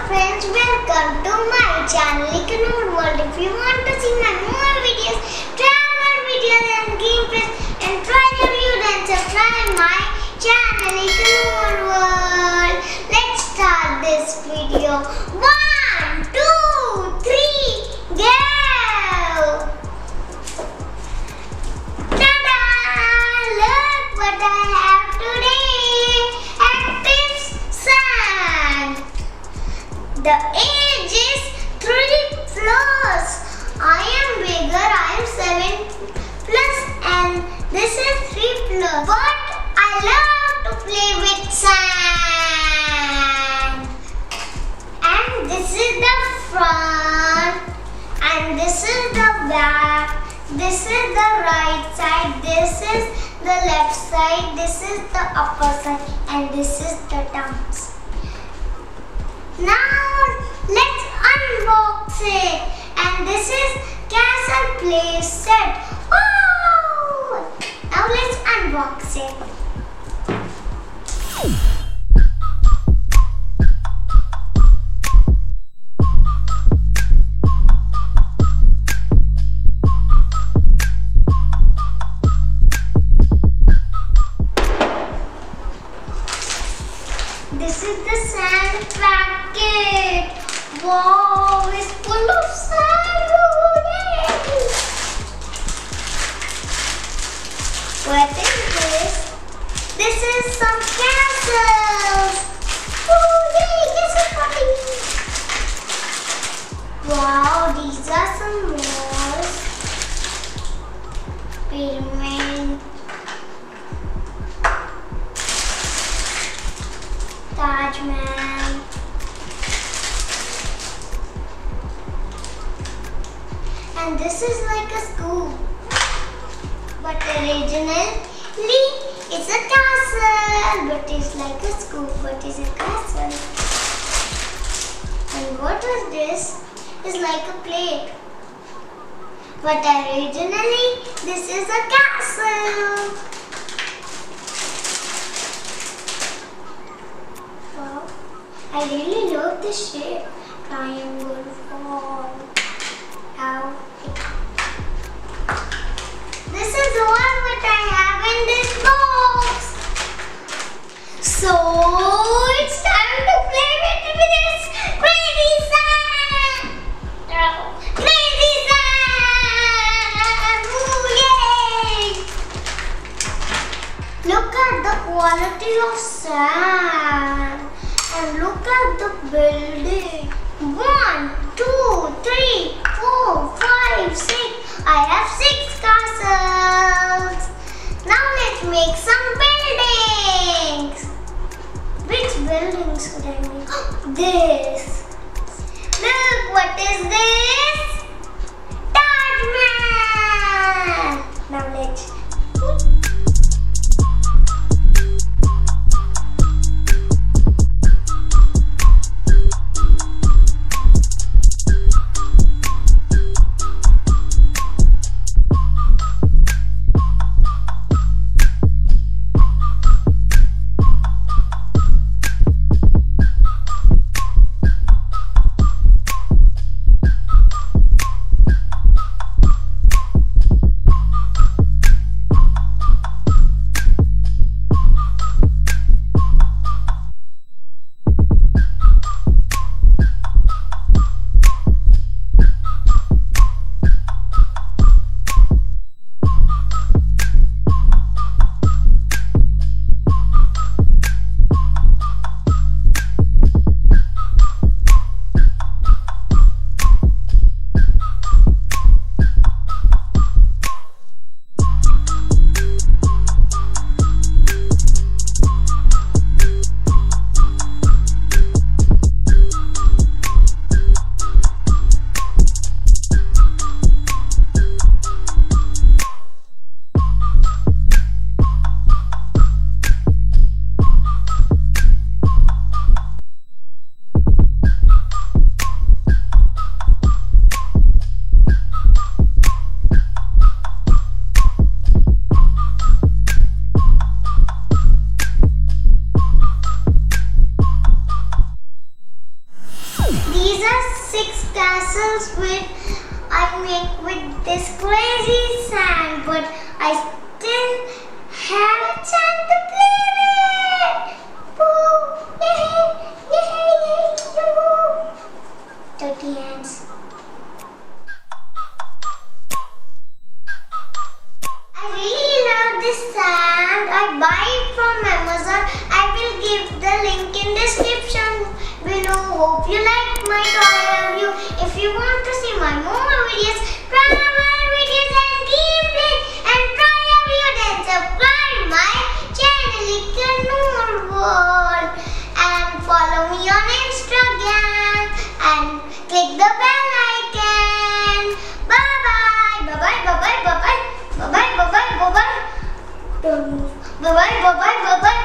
friends, welcome to my channel Iknoor World. If you want to see my more videos, travel videos and gameplays and try review, then subscribe my channel Iknoor World. Let's start this video. 1, 2, 3, go! Ta-da! Look what I have today. Active sand. The age is 3 plus. I am bigger. I am 7 plus and this is 3 plus. But I love to play with sand. And this is the front. And this is the back. This is the right side. This is the left side. This is the upper side. And this is the thumbs. Now let's unbox it. And this is castle play set. Oh! Now let's unbox it. This is the sand packet. Wow, it's full of sand. Oh, yay. What is this? This is some castles. Oh, yay, castle party. Wow, these are some walls. Pyramid. Taj Mahal. And this is like a school. But originally it's a castle. But it's like a school. But it's a castle. And what was this? It's like a plate. But originally this is a castle. Wow. I really love this shape. Triangle form. How? This is all what I have in this box. So it's time to play with this crazy sand. Crazy sand! Ooh, yay! Look at the quality of sand. And look at the building. 1, 2, 3, 4, 5, 6. I have 6 castles. Now let's make some buildings. Which buildings should I make? This. Look, what is this? Taj Mahal. Now let's. 6 castles I make with this crazy sand, but I still have a chance to play with. Woo! Yay! Yay! Yay! Dirty hands. I really love this sand. I buy it from Amazon. I will give the link in description below. Hope you like my toy review. If you want to see my more videos, travel videos and gameplay and toy review, then subscribe my channel Iknoor World and follow me on Instagram and click the bell icon. Bye bye. Bye bye. Bye bye. Bye bye. Bye bye. Bye bye. Bye bye. Bye bye. Bye bye. Bye bye.